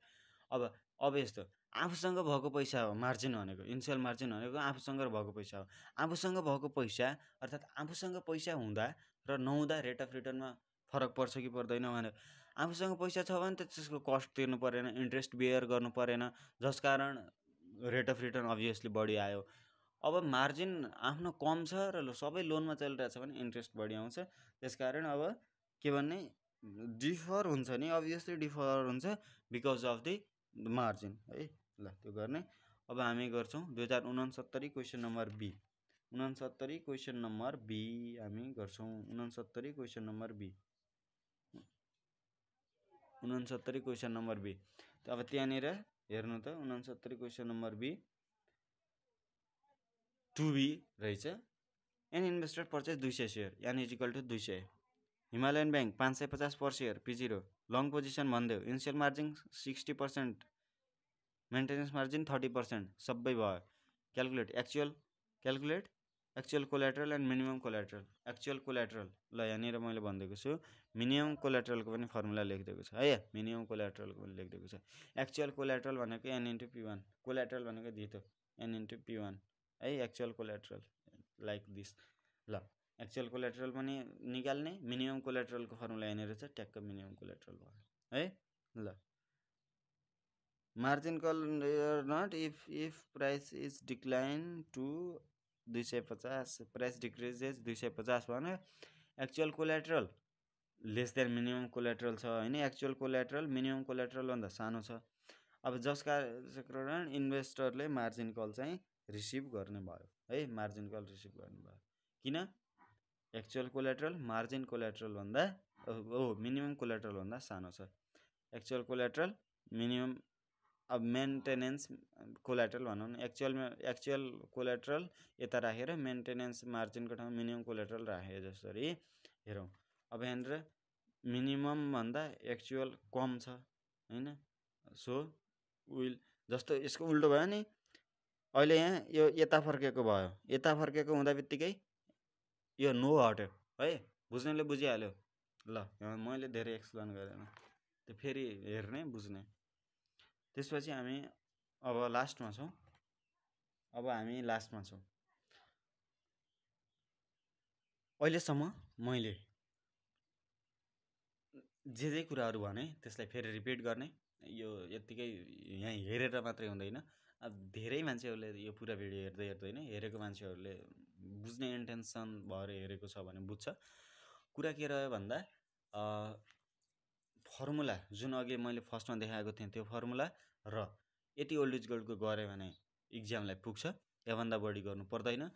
अब यस्तो आफूसँग भएको पैसा हो मार्जिन भनेको, इनिसियल मार्जिन भनेको आफूसँग भएको पैसा हो। आफूसँग भएको पैसा अर्थात् आफूसँग पैसा हुँदा र नहुँदा रेट अफ रिटर्नमा फरक पर्छ कि पर्दैन भने, आफूसँग पैसा छ भने त त्यसको कस्ट तिर्नु परेन, इन्ट्रेस्ट बेयर गर्नु परेन, जसकारण रेट अफ रिटर्न अभियसली बढी आयो। अब मार्जिन आफ्नो कम छ र सबै लोनमा चलिरहेछ भने इन्ट्रेस्ट बढी आउँछ। त्यसकारण अब के भन्ने डिफर हुन्छ नि, अभियसली डिफर हुन्छ बिकज अफ द मार्जिन है। ल त्यो गर्ने। अब हामी गर्छौँ 2069 question number B. 69 question number B हामी गर्छौँ। 69 question number B. 69 question number B. अब त्यहाँनिर हेर्नु त 69 क्वेसन नम्बर बी 2B रहेछ। An investor purchase 200 share N is equal to 200। Himalayan bank 550 per share P0। Long position भनिदेऊ, इनिसियल मार्जिन 60%, मेन्टेनेन्स मार्जिन 30%, सबै भयो। Calculate actual collateral and minimum collateral. Actual collateral ल यहाँनिर मैले भनिदिएको छु, मिनिमम कोल्याट्रलको पनि फर्मुला लेखिदिएको छ है, मिनिमम कोल्याट्रलको पनि लेखिदिएको छ। एक्चुअल कोल्याट्रल भनेको n इन्टु P1, कोल्याट्रल भनेको धितो n इन्टु P1 है, एक्चुअल कोल्याट्रल लाइक दिस। ल एक्चुअल कोल्याट्रल पनि निकाल्ने, मिनिमम कोल्याट्रलको फर्मुला यहाँनिर छ, ट्याक्क मिनिमम कोल्याट्रल भयो है। ल margin call not if price is decline to 250, price decreases 250 भने actual collateral less than minimum collateral छ हैन, एक्चुअल कोल्याट्रल मिनिमम कोल्याट्रल भन्दा सानो छ। अब जसका कारण इन्भेस्टरले मार्जिन कल चाहिँ रिसिभ गर्ने भयो है, मार्जिन कल रिसिभ गर्ने भयो। किन? एक्चुअल कोल्याट्रल मार्जिन कोल्याट्रल भन्दा मिनिमम कोल्याट्रल भन्दा सानो छ। एक्चुअल कोल्याट्रल मिनिमम, अब मेन्टेनेन्स कोल्याट्रल भनौँ न, एक्चुअल कोल्याट्रल यता राखेर मेन्टेनेन्स मार्जिनको ठाउँमा मिनिमम कोल्याट्रल राखे जसरी हेरौँ। अब यहाँनिर मिनिमम भन्दा एक्चुअल कम छ हैन, सो विल जस्तो यसको उल्टो भयो नि, अहिले यहाँ यो यता फर्केको भयो, यता फर्केको हुँदा बित्तिकै यो नो हट्यो है, बुझ्नेले बुझिहाल्यो। ल मैले धेरै एक्सप्लेन गरेन, त्यो फेरि हेर्ने बुझ्ने। त्यसपछि हामी अब लास्टमा छौँ। अहिलेसम्म मैले जे कुराहरू भने त्यसलाई फेरि रिपिट गर्ने, यो यत्तिकै यहाँ हेरेर मात्रै हुँदैन। अब धेरै मान्छेहरूले यो पुरा भिडियो हेर्दैन, हेरेको मान्छेहरूले बुझ्ने इन्टेन्सन भएर हेरेको छ भने बुझ्छ। कुरा के रह्यो भन्दा फर्मुला जुन अघि मैले फर्स्टमा देखाएको थिएँ त्यो फर्मुला र यति ओल्ड इज गोल्डको गऱ्यो भने इक्जामलाई पुग्छ, त्योभन्दा बढी गर्नु पर्दैन।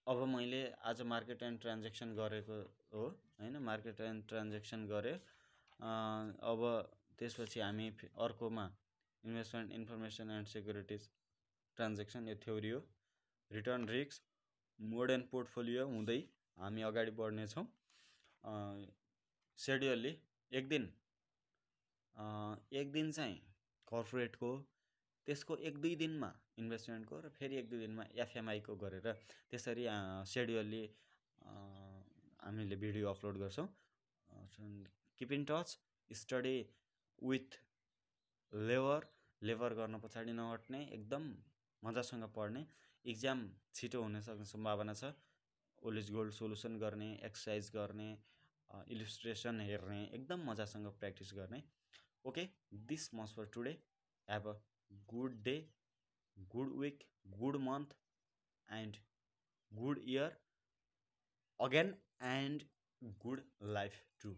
अब मैले आज मार्केट एन्ड ट्रान्जेक्सन गरेको हो हैन, मार्केट एन्ड ट्रान्जेक्सन गऱ्यो। अब त्यसपछि हामी अर्कोमा investment information and securities transaction, यो थ्योरी हो। रिटर्न रिस्क मोडर्न पोर्टफोलियो हुँदै हामी अगाडि बढ्नेछौँ। सेड्युलली एक दिन चाहिँ कर्पोरेटको, त्यसको 1-2 दिनमा इन्भेस्टमेन्टको र फेरि 1-2 दिनमा एफएमआईको गरेर त्यसरी सेड्युलली हामीले भिडियो अपलोड गर्छौँ। Keep in touch, study with labour गर्न पछाडि नहट्ने, एकदम मजासँग पढ्ने। इक्जाम छिटो हुन सक्ने सम्भावना छ, ओलेज गोल्ड सोल्युसन गर्ने, एक्सर्साइज गर्ने, इलिस्ट्रेसन हेर्ने, एकदम मजासँग प्र्याक्टिस गर्ने। Okay, this much for today. Have a good day, good week, good month and good year again and good life to.